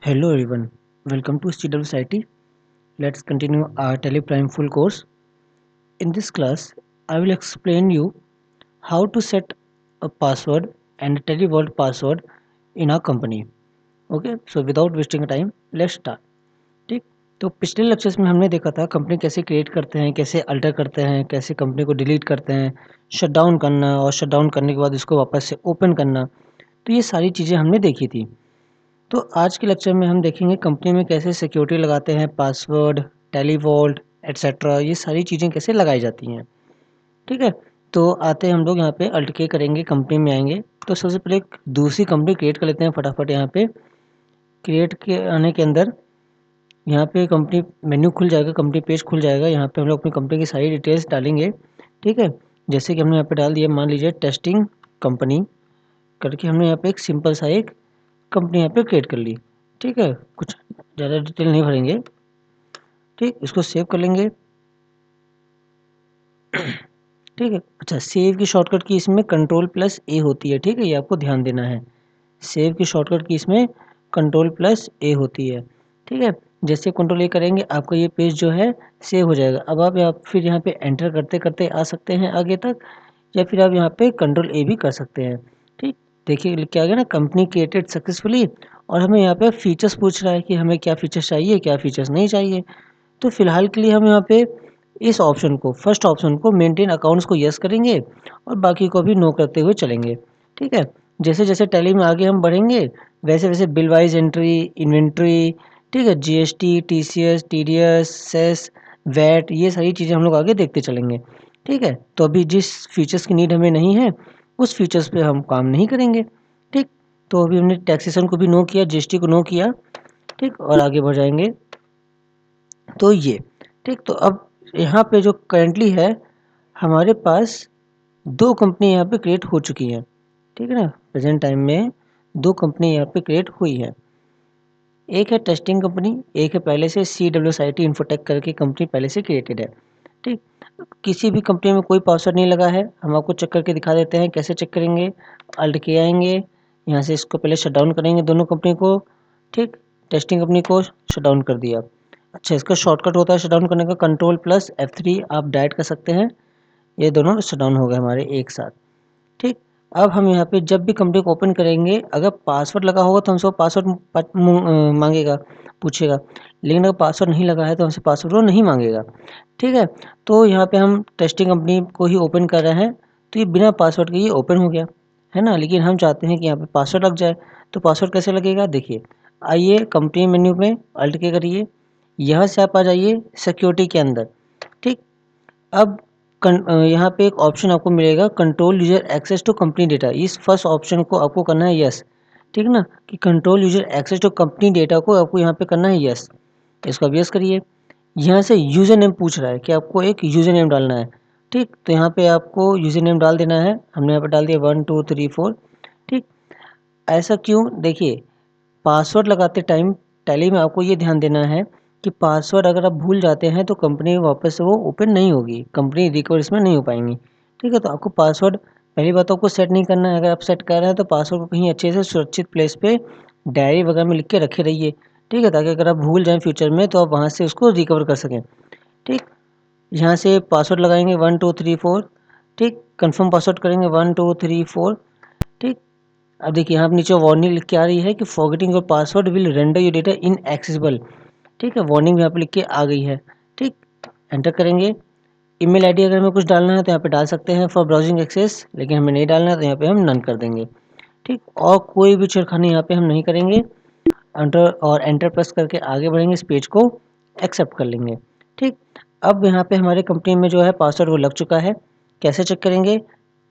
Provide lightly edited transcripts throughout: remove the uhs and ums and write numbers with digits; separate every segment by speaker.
Speaker 1: Hello everyone, welcome to CWSIT. Let's continue our TelePrime full course. In this class, I will explain you how to set a password and a TeleVault password in our company. Okay, so without wasting time, let's start. ठीक, तो पिछले lectures में हमने देखा था company कैसे create करते हैं, कैसे अल्टर करते हैं, कैसे कंपनी को डिलीट करते हैं, शट डाउन करना और शट डाउन करने के बाद इसको वापस से ओपन करना। तो ये सारी चीज़ें हमने देखी थी। तो आज के लेक्चर में हम देखेंगे कंपनी में कैसे सिक्योरिटी लगाते हैं, पासवर्ड, टेलीवॉल्ट एटसेट्रा, ये सारी चीज़ें कैसे लगाई जाती हैं। ठीक है, तो आते हैं हम लोग यहाँ पे अल्ट के करेंगे, कंपनी में आएंगे। तो सबसे पहले एक दूसरी कंपनी क्रिएट कर लेते हैं फटाफट। यहाँ पे क्रिएट के आने के अंदर यहाँ पे कंपनी मेन्यू खुल जाएगा, कंपनी पेज खुल जाएगा। यहाँ पे हम लोग अपनी कंपनी की सारी डिटेल्स डालेंगे। ठीक है, जैसे कि हमने यहाँ पे डाल दिया, मान लीजिए टेस्टिंग कंपनी करके हमने यहाँ पे एक सिंपल सा एक कंपनी यहाँ पे क्रिएट कर ली। ठीक है, कुछ ज़्यादा डिटेल नहीं भरेंगे। ठीक, इसको सेव कर लेंगे। ठीक है, अच्छा, सेव की शॉर्टकट की इसमें Ctrl+A होती है। ठीक है, ये आपको ध्यान देना है। सेव की शॉर्टकट की इसमें Ctrl+A होती है। ठीक है, जैसे Ctrl+A करेंगे आपका ये पेज जो है सेव हो जाएगा। अब आप फिर यहाँ पे एंटर करते करते आ सकते हैं आगे तक, या फिर आप यहाँ पे Ctrl+A भी कर सकते हैं। ठीक, देखिए क्या आ गया ना, कंपनी क्रिएटेड सक्सेसफुली। और हमें यहाँ पे फीचर्स पूछ रहा है कि हमें क्या फीचर्स चाहिए, क्या फीचर्स नहीं चाहिए। तो फिलहाल के लिए हम यहाँ पे इस ऑप्शन को, फर्स्ट ऑप्शन को, मेंटेन अकाउंट्स को यस करेंगे और बाकी को भी नो करते हुए चलेंगे। ठीक है, जैसे जैसे टैली में आगे हम बढ़ेंगे वैसे वैसे बिल वाइज एंट्री, इन्वेंट्री, ठीक है, GST, TCS, TDS, cess, VAT, ये सारी चीज़ें हम लोग आगे देखते चलेंगे। ठीक है, तो अभी जिस फीचर्स की नीड हमें नहीं है उस फीचर्स पे हम काम नहीं करेंगे। ठीक, तो अभी हमने टैक्सेशन को भी नो किया, जीएसटी को नो किया। ठीक, और आगे बढ़ जाएंगे। तो ये ठीक, तो अब यहाँ पे जो करेंटली है हमारे पास दो कंपनी यहाँ पे क्रिएट हो चुकी हैं। ठीक है ना, प्रेजेंट टाइम में दो कंपनी यहाँ पे क्रिएट हुई है। एक है टेस्टिंग कंपनी, एक है पहले से CWSIT इन्फोटेक करके कंपनी पहले से क्रिएटेड है। ठीक, किसी भी कंपनी में कोई पासवर्ड नहीं लगा है, हम आपको चेक करके दिखा देते हैं। कैसे चेक करेंगे, अल्ट के आएंगे, यहाँ से इसको पहले शट डाउन करेंगे दोनों कंपनी को। ठीक, टेस्टिंग कंपनी को शट डाउन कर दिया। अच्छा, इसका शॉर्टकट होता है शट डाउन करने का Ctrl+F3, आप डायरेक्ट कर सकते हैं। ये दोनों शट डाउन हो गए हमारे एक साथ। ठीक, अब हम यहाँ पे जब भी कंपनी को ओपन करेंगे, अगर पासवर्ड लगा होगा तो हमसे पासवर्ड मांगेगा, पूछेगा। लेकिन अगर पासवर्ड नहीं लगा है तो हमसे पासवर्ड वो नहीं मांगेगा। ठीक है, तो यहाँ पे हम टेस्टिंग कंपनी को ही ओपन कर रहे हैं, तो ये बिना पासवर्ड के ये ओपन हो गया है ना। लेकिन हम चाहते हैं कि यहाँ पे पासवर्ड लग जाए। तो पासवर्ड कैसे लगेगा, देखिए, आइए कंपनी मेन्यू में अल्ट के करिए, यहाँ से आप आ जाइए सिक्योरिटी के अंदर। ठीक, अब यहाँ पे एक ऑप्शन आपको मिलेगा, control user access to company data. इस फर्स्ट ऑप्शन को आपको करना है यस। ठीक ना, कि control user access to company data को आपको यहाँ पे करना है यस। इसको अब यस करिए। यहाँ से यूज़र नेम पूछ रहा है कि आपको एक यूज़र नेम डालना है। ठीक, तो यहाँ पे आपको यूज़र नेम डाल देना है। हमने यहाँ पे डाल दिया 1 2 3 4। ठीक, ऐसा क्यों, देखिए, पासवर्ड लगाते टाइम टैली में आपको ये ध्यान देना है कि पासवर्ड अगर आप भूल जाते हैं तो कंपनी वापस से वो ओपन नहीं होगी, कंपनी रिकवर इसमें नहीं हो पाएंगी। ठीक है, तो आपको पासवर्ड पहली बात तो आपको सेट नहीं करना है। अगर आप सेट कर रहे हैं तो पासवर्ड को कहीं अच्छे से सुरक्षित प्लेस पे डायरी वगैरह में लिख के रखे रहिए। ठीक है, ताकि अगर आप भूल जाएं फ्यूचर में तो आप वहाँ से उसको रिकवर कर सकें। ठीक, यहाँ से पासवर्ड लगाएंगे 1 2 3 4। ठीक, कंफर्म पासवर्ड करेंगे 1 2 3 4। ठीक, अब देखिए यहाँ पे नीचे वार्निंग लिख के आ रही है कि forgetting your password will render your data inaccessible. ठीक है, वार्निंग यहाँ पे लिख के आ गई है। ठीक, एंटर करेंगे। ईमेल आईडी अगर हमें कुछ डालना है तो यहाँ पे डाल सकते हैं फॉर ब्राउजिंग एक्सेस, लेकिन हमें नहीं डालना है तो यहाँ पे हम नन कर देंगे। ठीक, और कोई भी छेड़खानी यहाँ पे हम नहीं करेंगे। एंटर और एंटर प्रेस करके आगे बढ़ेंगे, इस पेज को एक्सेप्ट कर लेंगे। ठीक, अब यहाँ पे हमारे कंपनी में जो है पासवर्ड वो लग चुका है। कैसे चेक करेंगे,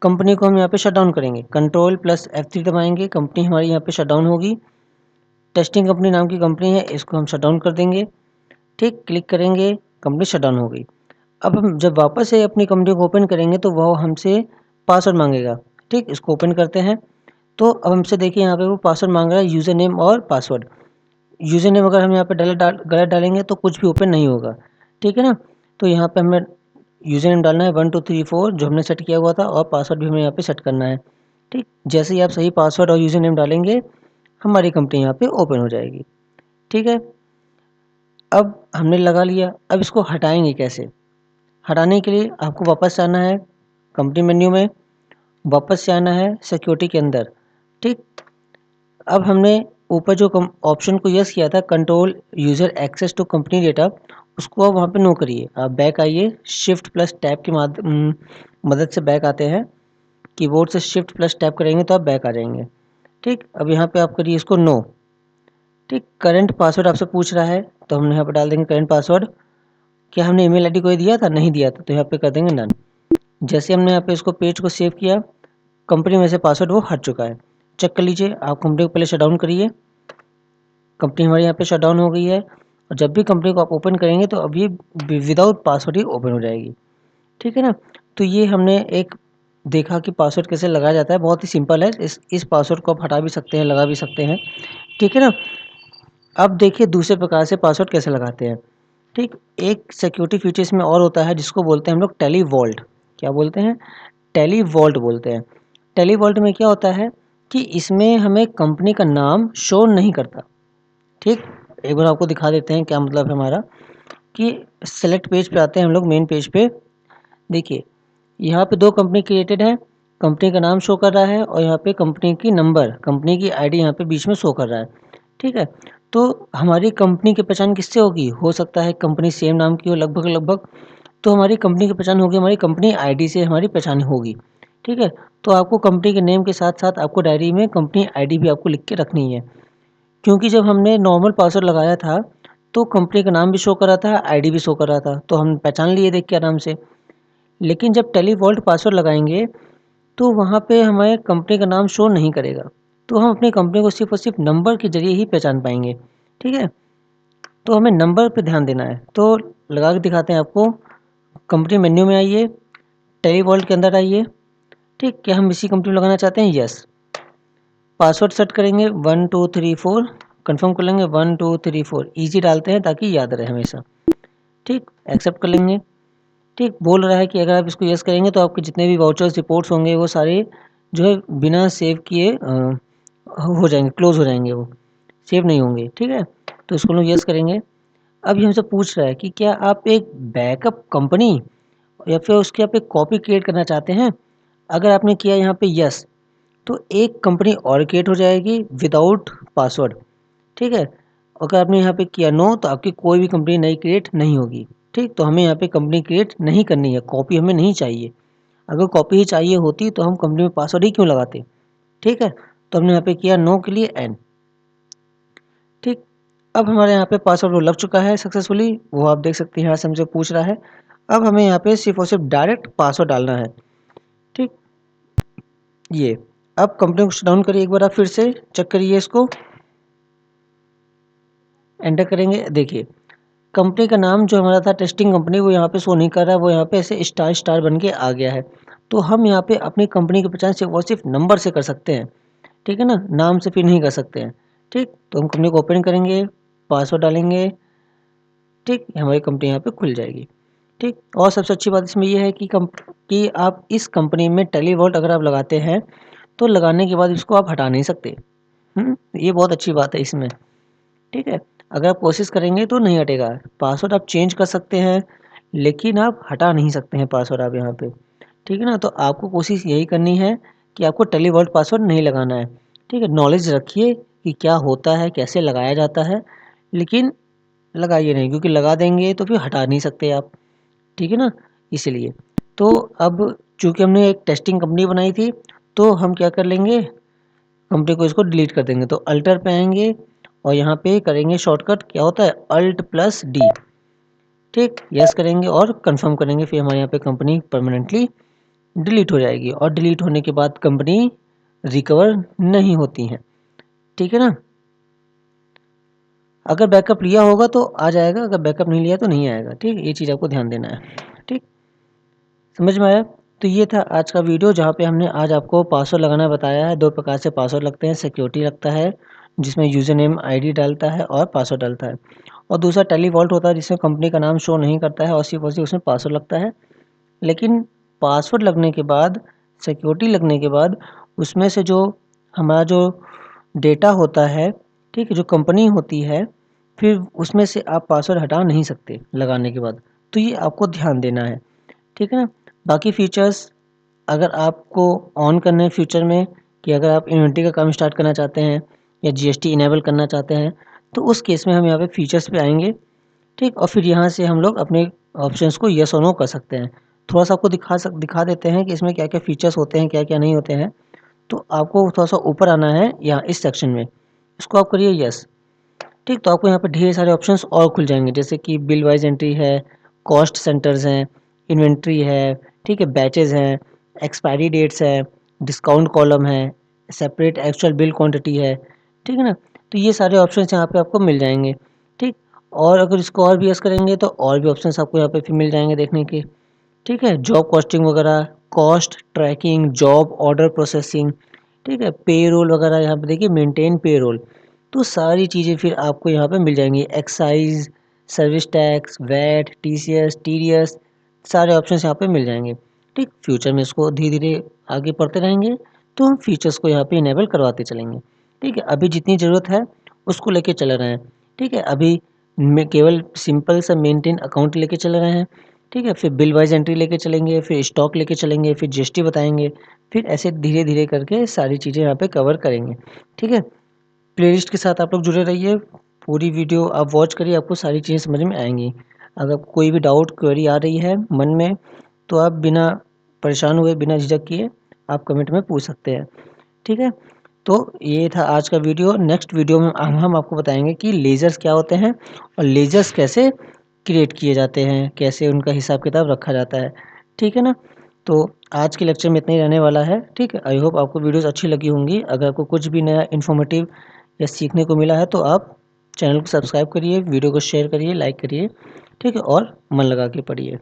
Speaker 1: कंपनी को हम यहाँ पे शट डाउन करेंगे, Ctrl+F3 दबाएंगे, कंपनी हमारी यहाँ पे शट डाउन होगी। टेस्टिंग कंपनी नाम की कंपनी है, इसको हम शट डाउन कर देंगे। ठीक, क्लिक करेंगे, कंपनी शट डाउन हो गई। अब हम जब वापस से अपनी कंपनी को ओपन करेंगे तो वह हमसे पासवर्ड मांगेगा। ठीक, इसको ओपन करते हैं। तो अब हमसे देखिए यहाँ पे वो पासवर्ड मांग रहा है, यूज़र नेम और पासवर्ड। यूज़र नेम अगर हम यहाँ पे गलत डालेंगे तो कुछ भी ओपन नहीं होगा। ठीक है ना, तो यहाँ पे हमें यूज़र नेम डालना है 1 2 3 4 जो हमने सेट किया हुआ था, और पासवर्ड भी हमें यहाँ पे सेट करना है। ठीक, जैसे ही आप सही पासवर्ड और यूज़र नेम डालेंगे हमारी कंपनी यहाँ पे ओपन हो जाएगी। ठीक है। अब हमने लगा लिया, अब इसको हटाएंगे कैसे? हटाने के लिए आपको वापस आना है कंपनी मेन्यू में, वापस से आना है सिक्योरिटी के अंदर, ठीक। अब हमने ऊपर जो ऑप्शन को यस किया था, control user access to company data, उसको आप वहाँ पे नो करिए। आप बैक आइए, शिफ्ट प्लस टैब की मदद से बैक आते हैं। कीबोर्ड से शिफ्ट प्लस टैब करेंगे तो आप बैक आ जाएंगे, ठीक। अब यहाँ पे आप करिए इसको नो, ठीक। करंट पासवर्ड आपसे पूछ रहा है तो हम यहाँ पर डाल देंगे करंट पासवर्ड। क्या हमने ईमेल आईडी कोई दिया था? नहीं दिया था, तो यहाँ पे कर देंगे नन। जैसे हमने यहाँ पे इसको पेज को सेव किया, कंपनी में से पासवर्ड वो हट चुका है। चेक कर लीजिए, आप कंपनी को पहले शट डाउन करिए। कंपनी हमारे यहाँ पे शट डाउन हो गई है, और जब भी कंपनी को आप ओपन करेंगे तो अब ये विदाउट पासवर्ड ही ओपन हो जाएगी, ठीक है ना। तो ये हमने एक देखा कि पासवर्ड कैसे लगाया जाता है, बहुत ही सिंपल है। इस पासवर्ड को आप हटा भी सकते हैं, लगा भी सकते हैं, ठीक है ना। अब देखिए दूसरे प्रकार से पासवर्ड कैसे लगाते हैं, ठीक। एक सिक्योरिटी फीचर इसमें और होता है जिसको बोलते हैं हम लोग टेली वॉल्ट। क्या बोलते हैं? टेली वॉल्ट बोलते हैं। टेली वॉल्ट में क्या होता है कि इसमें हमें कंपनी का नाम शो नहीं करता, ठीक। एक बार आपको दिखा देते हैं क्या मतलब है हमारा, कि सेलेक्ट पेज पे आते हैं हम लोग, मेन पेज पे। देखिए यहाँ पे दो कंपनी क्रिएटेड है, कंपनी का नाम शो कर रहा है और यहाँ पे कंपनी की नंबर, कंपनी की आईडी यहाँ पे बीच में शो कर रहा है, ठीक है। तो हमारी कंपनी की पहचान किससे होगी? हो सकता है कंपनी सेम नाम की हो लगभग लगभग, तो हमारी कंपनी की पहचान होगी हमारी कंपनी आईडी से, हमारी पहचान होगी, ठीक है। तो आपको कंपनी के नेम के साथ साथ आपको डायरी में कंपनी आईडी भी आपको लिख के रखनी है, क्योंकि जब हमने नॉर्मल पासवर्ड लगाया था तो कंपनी का नाम भी शो कर रहा था, आईडी भी शो कर रहा था, तो हम पहचान लिए देख के आराम से। लेकिन जब टेली वॉल्ट पासवर्ड लगाएंगे तो वहाँ पे हमें कंपनी का नाम शो नहीं करेगा, तो हम अपनी कंपनी को सिर्फ और सिर्फ नंबर के जरिए ही पहचान पाएंगे, ठीक है। तो हमें नंबर पे ध्यान देना है, तो लगा के दिखाते हैं आपको। कंपनी मेन्यू में आइए, टेली वॉल्ट के अंदर आइए, ठीक। क्या हम इसी कंपनी में लगाना चाहते हैं? यस। पासवर्ड सेट करेंगे 1234, कंफर्म कर लेंगे 1234, ईजी डालते हैं ताकि याद रहे हमेशा, ठीक। एक्सेप्ट कर लेंगे, ठीक। बोल रहा है कि अगर आप इसको यस करेंगे तो आपके जितने भी वाउचर्स रिपोर्ट्स होंगे वो सारे जो है बिना सेव किए हो जाएंगे, क्लोज हो जाएंगे, वो सेव नहीं होंगे, ठीक है। तो इसको लोग यस करेंगे। अब ये हमसे पूछ रहा है कि क्या आप एक बैकअप कंपनी या फिर उसकी आप एक कॉपी क्रिएट करना चाहते हैं। अगर आपने किया यहाँ पे यस, तो एक कंपनी और क्रिएट हो जाएगी विदाउट पासवर्ड, ठीक है। अगर आपने यहाँ पे किया नो, तो आपकी कोई भी कंपनी नई क्रिएट नहीं होगी, ठीक। तो हमें यहाँ पे कंपनी क्रिएट नहीं करनी है, कॉपी हमें नहीं चाहिए। अगर कॉपी ही चाहिए होती तो हम कंपनी में पासवर्ड ही क्यों लगाते, ठीक है। तो हमने यहाँ पे किया नो के लिए एन, ठीक। अब हमारे यहाँ पे पासवर्ड वो लग चुका है सक्सेसफुली, वो आप देख सकते हैं यहाँ से हमसे पूछ रहा है। अब हमें यहाँ पे सिर्फ और सिर्फ डायरेक्ट पासवर्ड डालना है, ठीक। ये अब कंपनी को शट डाउन करिए एक बार, आप फिर से चेक करिए इसको, एंटर करेंगे। देखिए कंपनी का नाम जो हमारा था टेस्टिंग कंपनी, वो यहाँ पे शो नहीं कर रहा है, वो यहाँ पे ऐसे स्टार स्टार बन के आ गया है। तो हम यहाँ पे अपनी कंपनी की पहचान सिर्फ और सिर्फ नंबर से कर सकते हैं, ठीक है ना, नाम से फिर नहीं कर सकते हैं, ठीक। तो हम कंपनी को ओपन करेंगे, पासवर्ड डालेंगे, ठीक। हमारी कंपनी यहाँ पे खुल जाएगी, ठीक। और सबसे अच्छी बात इसमें यह है कि आप इस कंपनी में टेली वॉल्ट अगर आप लगाते हैं तो लगाने के बाद इसको आप हटा नहीं सकते। ये बहुत अच्छी बात है इसमें, ठीक है। अगर आप कोशिश करेंगे तो नहीं हटेगा। पासवर्ड आप चेंज कर सकते हैं लेकिन आप हटा नहीं सकते हैं पासवर्ड आप यहाँ पे, ठीक है ना। तो आपको कोशिश यही करनी है कि आपको टेली वॉल्ट पासवर्ड नहीं लगाना है, ठीक है। नॉलेज रखिए कि क्या होता है, कैसे लगाया जाता है, लेकिन लगाइए नहीं, क्योंकि लगा देंगे तो फिर हटा नहीं सकते आप, ठीक है ना, इसलिए। तो अब चूँकि हमने एक टेस्टिंग कंपनी बनाई थी तो हम क्या कर लेंगे, कंपनी को इसको डिलीट कर देंगे। तो अल्टर पे आएंगे और यहाँ पे करेंगे शॉर्टकट, क्या होता है अल्ट प्लस डी, ठीक। यस करेंगे और कंफर्म करेंगे, फिर हमारे यहाँ पे कंपनी परमानेंटली डिलीट हो जाएगी। और डिलीट होने के बाद कंपनी रिकवर नहीं होती है, ठीक है ना। अगर बैकअप लिया होगा तो आ जाएगा, अगर बैकअप नहीं लिया तो नहीं आएगा, ठीक। ये चीज़ आपको ध्यान देना है, ठीक। समझ में आया? तो ये था आज का वीडियो जहाँ पे हमने आज आपको पासवर्ड लगाना बताया है। दो प्रकार से पासवर्ड लगते हैं, सिक्योरिटी लगता है जिसमें यूज़र नेम आईडी डालता है और पासवर्ड डालता है, और दूसरा टेली वॉल्ट होता है जिसमें कंपनी का नाम शो नहीं करता है और सिर्फ और सिर्फ उसमें पासवर्ड लगता है। लेकिन पासवर्ड लगने के बाद, सिक्योरिटी लगने के बाद, उसमें से जो हमारा जो डेटा होता है, ठीक है, जो कंपनी होती है फिर उसमें से आप पासवर्ड हटा नहीं सकते लगाने के बाद, तो ये आपको ध्यान देना है, ठीक है ना। बाकी फीचर्स अगर आपको ऑन करना है फ्यूचर में, कि अगर आप इन्वेंट्री का काम स्टार्ट करना चाहते हैं या जीएसटी इनेबल करना चाहते हैं, तो उस केस में हम यहाँ पे फीचर्स पे आएंगे, ठीक। और फिर यहाँ से हम लोग अपने ऑप्शंस को येस और नो कर सकते हैं। थोड़ा सा आपको दिखा देते हैं कि इसमें क्या क्या फीचर्स होते हैं, क्या क्या नहीं होते हैं। तो आपको थोड़ा सा ऊपर आना है यहाँ इस सेक्शन में, इसको आप करिए यस, ठीक। तो आपको यहाँ पे ढेर सारे ऑप्शंस और खुल जाएंगे, जैसे कि बिल वाइज एंट्री है, कॉस्ट सेंटर्स हैं, इन्वेंट्री है, ठीक है, बैचेज हैं, एक्सपायरी डेट्स है, डिस्काउंट कॉलम है, सेपरेट एक्चुअल बिल क्वांटिटी है, ठीक है ना। तो ये सारे ऑप्शंस यहाँ पे आपको मिल जाएंगे, ठीक। और अगर इसको और भी यस करेंगे तो और भी ऑप्शंस आपको यहाँ पे फिर मिल जाएंगे देखने के, ठीक है। जॉब कॉस्टिंग वगैरह, cost tracking, job order processing, ठीक है, पे रोल वगैरह, यहाँ पे देखिए मेंटेन पे रोल। तो सारी चीज़ें फिर आपको यहाँ पे मिल जाएंगी, excise, service tax, VAT, TCS, TDS, सारे ऑप्शंस यहाँ पे मिल जाएंगे, ठीक। फ्यूचर में इसको धीरे धीरे आगे पढ़ते रहेंगे तो हम फीचर्स को यहाँ पे इनेबल करवाते चलेंगे, ठीक है। अभी जितनी ज़रूरत है उसको लेके चल रहे हैं, ठीक है। अभी में केवल सिंपल सा मेंटेन अकाउंट लेके चल रहे हैं, ठीक है। फिर बिल वाइज एंट्री लेके चलेंगे, फिर स्टॉक लेके चलेंगे, फिर जीएसटी बताएंगे, फिर ऐसे धीरे धीरे करके सारी चीज़ें यहाँ पे कवर करेंगे, ठीक है। प्लेलिस्ट के साथ आप लोग जुड़े रहिए, पूरी वीडियो आप वॉच करिए, आपको सारी चीज़ें समझ में आएंगी। अगर कोई भी डाउट क्वेरी आ रही है मन में, तो आप बिना परेशान हुए, बिना झिझक किए आप कमेंट में पूछ सकते हैं, ठीक है। तो ये था आज का वीडियो। नेक्स्ट वीडियो में हम आपको बताएंगे कि लेज़र्स क्या होते हैं और लेज़र्स कैसे क्रिएट किए जाते हैं, कैसे उनका हिसाब किताब रखा जाता है, ठीक है ना। तो आज के लेक्चर में इतना ही रहने वाला है, ठीक है। आई होप आपको वीडियोस अच्छी लगी होंगी। अगर आपको कुछ भी नया इन्फॉर्मेटिव या सीखने को मिला है तो आप चैनल को सब्सक्राइब करिए, वीडियो को शेयर करिए, लाइक करिए, ठीक है, और मन लगा के पढ़िए।